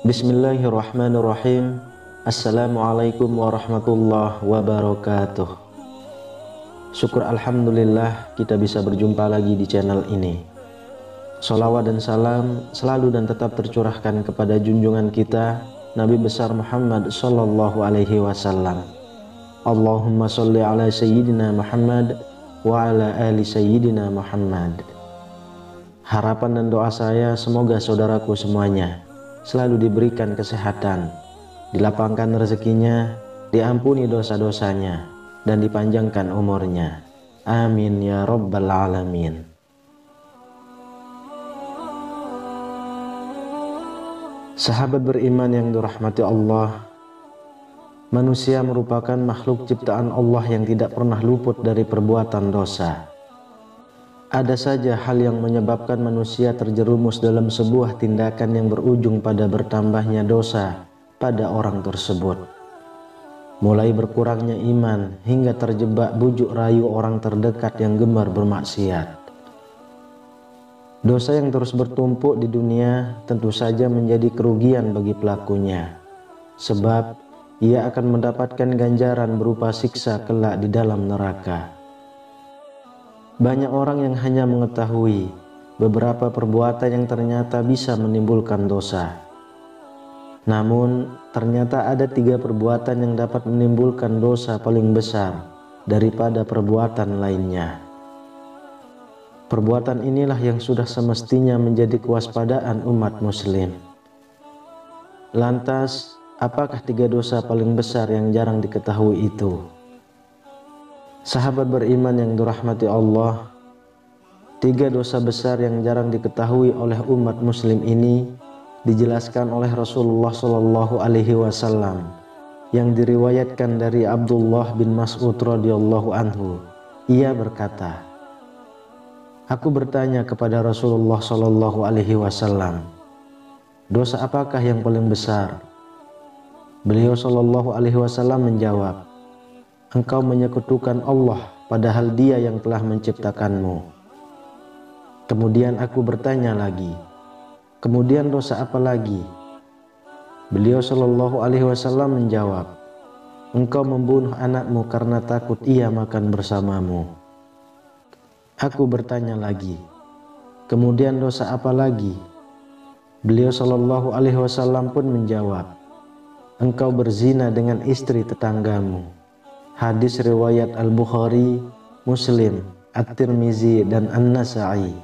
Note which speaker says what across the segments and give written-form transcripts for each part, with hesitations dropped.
Speaker 1: Bismillahirrahmanirrahim. Assalamualaikum warahmatullahi wabarakatuh. Syukur alhamdulillah kita bisa berjumpa lagi di channel ini. Sholawat dan salam selalu dan tetap tercurahkan kepada junjungan kita Nabi besar Muhammad sallallahu alaihi wasallam. Allahumma sholli ala sayyidina Muhammad wa ala ali sayyidina Muhammad. Harapan dan doa saya semoga saudaraku semuanya selalu diberikan kesehatan, dilapangkan rezekinya, diampuni dosa-dosanya, dan dipanjangkan umurnya. Amin ya rabbal alamin. Sahabat beriman yang dirahmati Allah, manusia merupakan makhluk ciptaan Allah yang tidak pernah luput dari perbuatan dosa. Ada saja hal yang menyebabkan manusia terjerumus dalam sebuah tindakan yang berujung pada bertambahnya dosa pada orang tersebut. Mulai berkurangnya iman hingga terjebak bujuk rayu orang terdekat yang gemar bermaksiat. Dosa yang terus bertumpuk di dunia tentu saja menjadi kerugian bagi pelakunya, sebab ia akan mendapatkan ganjaran berupa siksa kelak di dalam neraka. Banyak orang yang hanya mengetahui beberapa perbuatan yang ternyata bisa menimbulkan dosa. Namun, ternyata ada 3 perbuatan yang dapat menimbulkan dosa paling besar daripada perbuatan lainnya. Perbuatan inilah yang sudah semestinya menjadi kewaspadaan umat muslim. Lantas, apakah 3 dosa paling besar yang jarang diketahui itu? Sahabat beriman yang dirahmati Allah, 3 dosa besar yang jarang diketahui oleh umat muslim ini dijelaskan oleh Rasulullah Shallallahu alaihi wasallam yang diriwayatkan dari Abdullah bin Mas'ud radhiyallahu anhu. Ia berkata, "Aku bertanya kepada Rasulullah Shallallahu alaihi wasallam, dosa apakah yang paling besar?" Beliau Shallallahu alaihi wasallam menjawab, "Engkau menyekutukan Allah padahal Dia yang telah menciptakanmu." Kemudian aku bertanya lagi, "Kemudian dosa apa lagi?" Beliau Shallallahu alaihi wasallam menjawab, "Engkau membunuh anakmu karena takut ia makan bersamamu." Aku bertanya lagi, "Kemudian dosa apa lagi?" Beliau Shallallahu alaihi wasallam pun menjawab, "Engkau berzina dengan istri tetanggamu." Hadis riwayat Al-Bukhari, Muslim, At-Tirmizi, dan An-Nasa'i.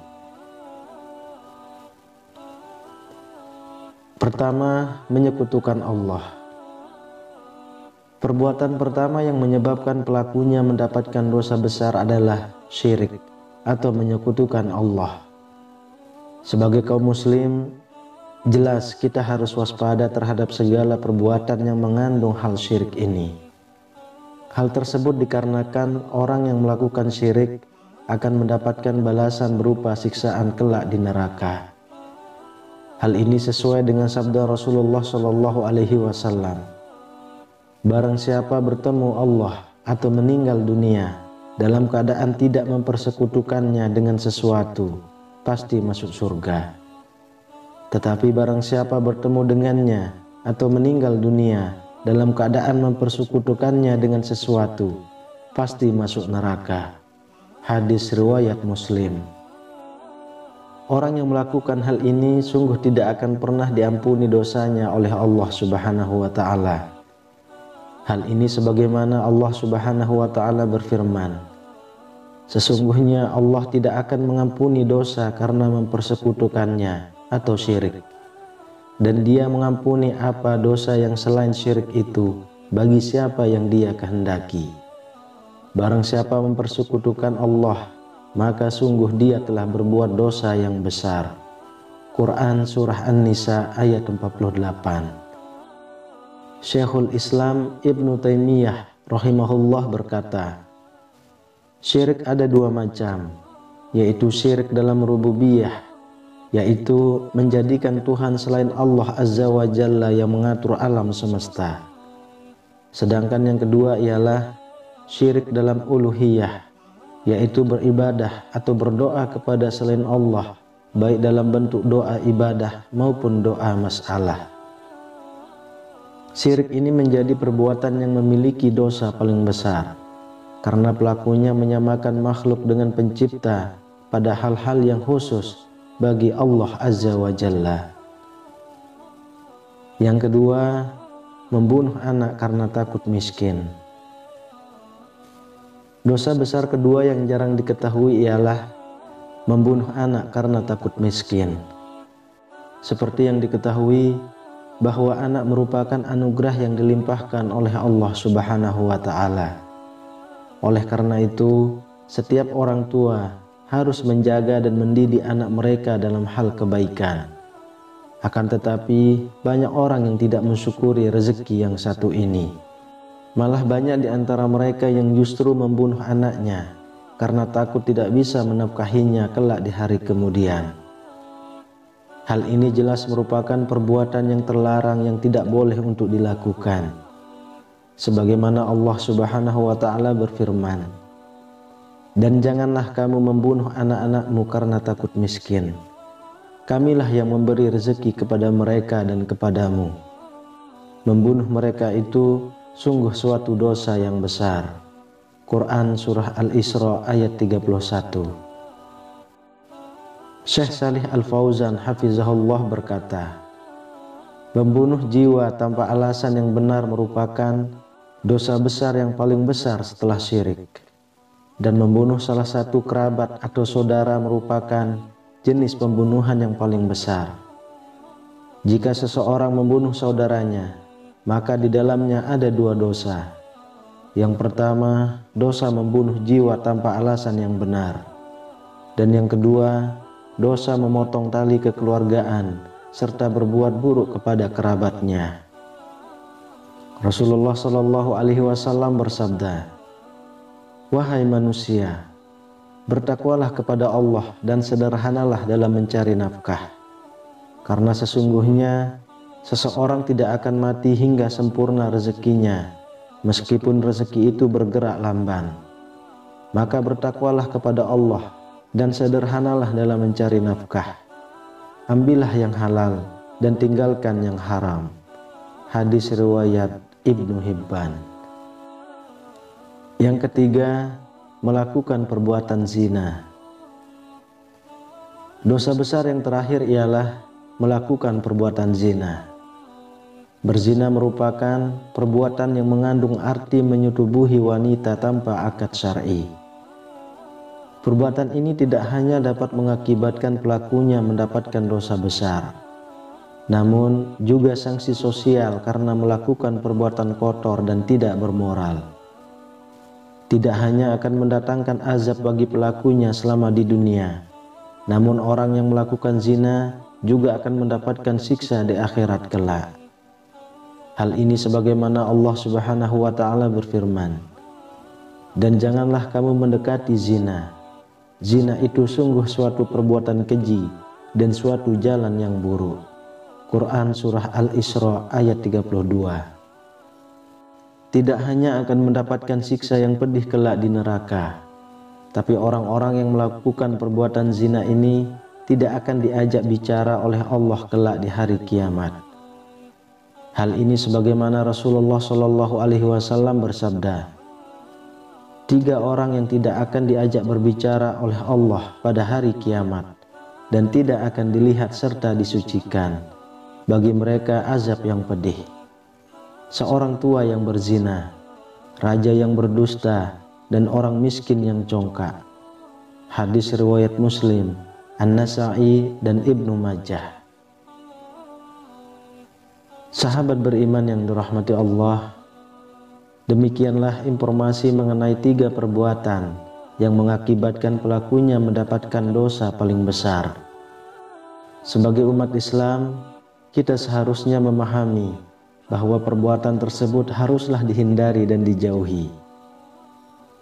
Speaker 1: Pertama, menyekutukan Allah. Perbuatan pertama yang menyebabkan pelakunya mendapatkan dosa besar adalah syirik atau menyekutukan Allah. Sebagai kaum muslim, jelas kita harus waspada terhadap segala perbuatan yang mengandung hal syirik ini. Hal tersebut dikarenakan orang yang melakukan syirik akan mendapatkan balasan berupa siksaan kelak di neraka. Hal ini sesuai dengan sabda Rasulullah Shallallahu alaihi wasallam, "Barang siapa bertemu Allah atau meninggal dunia dalam keadaan tidak mempersekutukannya dengan sesuatu, pasti masuk surga. Tetapi barang siapa bertemu dengannya atau meninggal dunia dalam keadaan mempersekutukannya dengan sesuatu, pasti masuk neraka." Hadis riwayat Muslim. Orang yang melakukan hal ini sungguh tidak akan pernah diampuni dosanya oleh Allah Subhanahu wa ta'ala. Hal ini sebagaimana Allah Subhanahu wa ta'ala berfirman, "Sesungguhnya Allah tidak akan mengampuni dosa karena mempersekutukannya atau syirik. Dan Dia mengampuni apa dosa yang selain syirik itu bagi siapa yang Dia kehendaki. Barang siapa mempersekutukan Allah, maka sungguh dia telah berbuat dosa yang besar." Quran Surah An-Nisa ayat 48. Syekhul Islam Ibnu Taimiyah rahimahullah berkata, syirik ada 2 macam, yaitu syirik dalam rububiyah, yaitu menjadikan Tuhan selain Allah Azza wa Jalla yang mengatur alam semesta. Sedangkan yang kedua ialah syirik dalam uluhiyah, yaitu beribadah atau berdoa kepada selain Allah, baik dalam bentuk doa ibadah maupun doa masalah. Syirik ini menjadi perbuatan yang memiliki dosa paling besar, karena pelakunya menyamakan makhluk dengan pencipta pada hal-hal yang khusus bagi Allah Azza wa Jalla. Yang kedua, membunuh anak karena takut miskin. Dosa besar kedua yang jarang diketahui ialah membunuh anak karena takut miskin. Seperti yang diketahui bahwa anak merupakan anugerah yang dilimpahkan oleh Allah Subhanahu wa Ta'ala. Oleh karena itu, setiap orang tua harus menjaga dan mendidik anak mereka dalam hal kebaikan. Akan tetapi, banyak orang yang tidak mensyukuri rezeki yang satu ini. Malah banyak di antara mereka yang justru membunuh anaknya karena takut tidak bisa menafkahinya kelak di hari kemudian. Hal ini jelas merupakan perbuatan yang terlarang yang tidak boleh untuk dilakukan. Sebagaimana Allah Subhanahu wa Ta'ala berfirman, "Dan janganlah kamu membunuh anak-anakmu karena takut miskin. Kamilah yang memberi rezeki kepada mereka dan kepadamu. Membunuh mereka itu sungguh suatu dosa yang besar." Quran Surah Al-Isra ayat 31. Syekh Salih Al-Fauzan hafizahullah berkata, membunuh jiwa tanpa alasan yang benar merupakan dosa besar yang paling besar setelah syirik. Dan membunuh salah satu kerabat atau saudara merupakan jenis pembunuhan yang paling besar. Jika seseorang membunuh saudaranya, maka di dalamnya ada dua dosa. Yang pertama, dosa membunuh jiwa tanpa alasan yang benar. Dan yang kedua, dosa memotong tali kekeluargaan serta berbuat buruk kepada kerabatnya. Rasulullah Shallallahu Alaihi Wasallam bersabda, "Wahai manusia, bertakwalah kepada Allah dan sederhanalah dalam mencari nafkah, karena sesungguhnya seseorang tidak akan mati hingga sempurna rezekinya, meskipun rezeki itu bergerak lamban. Maka bertakwalah kepada Allah dan sederhanalah dalam mencari nafkah. Ambillah yang halal dan tinggalkan yang haram." Hadis riwayat Ibnu Hibban. Yang ketiga, melakukan perbuatan zina. Dosa besar yang terakhir ialah melakukan perbuatan zina. Berzina merupakan perbuatan yang mengandung arti menyetubuhi wanita tanpa akad syar'i. Perbuatan ini tidak hanya dapat mengakibatkan pelakunya mendapatkan dosa besar, namun juga sanksi sosial karena melakukan perbuatan kotor dan tidak bermoral. Tidak hanya akan mendatangkan azab bagi pelakunya selama di dunia, namun orang yang melakukan zina juga akan mendapatkan siksa di akhirat kelak. Hal ini sebagaimana Allah Subhanahu wa Ta'ala berfirman, "Dan janganlah kamu mendekati zina. Zina itu sungguh suatu perbuatan keji dan suatu jalan yang buruk." Quran Surah Al-Isra ayat 32. Tidak hanya akan mendapatkan siksa yang pedih kelak di neraka, tapi orang-orang yang melakukan perbuatan zina ini tidak akan diajak bicara oleh Allah kelak di hari kiamat. Hal ini sebagaimana Rasulullah Shallallahu Alaihi Wasallam bersabda, 3 orang yang tidak akan diajak berbicara oleh Allah pada hari kiamat dan tidak akan dilihat serta disucikan. Bagi mereka azab yang pedih. Seorang tua yang berzina, raja yang berdusta, dan orang miskin yang congkak. Hadis riwayat Muslim, An-Nasa'i, dan Ibnu Majah. Sahabat beriman yang dirahmati Allah, demikianlah informasi mengenai 3 perbuatan yang mengakibatkan pelakunya mendapatkan dosa paling besar. Sebagai umat Islam, kita seharusnya memahami bahwa perbuatan tersebut haruslah dihindari dan dijauhi.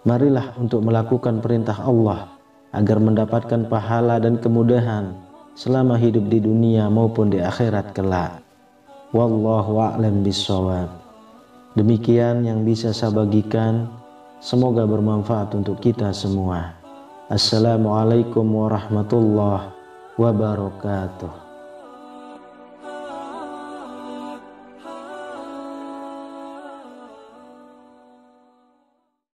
Speaker 1: Marilah untuk melakukan perintah Allah agar mendapatkan pahala dan kemudahan selama hidup di dunia maupun di akhirat kelak. Wallahu a'lam bishawab. Demikian yang bisa saya bagikan, semoga bermanfaat untuk kita semua. Assalamualaikum warahmatullahi wabarakatuh.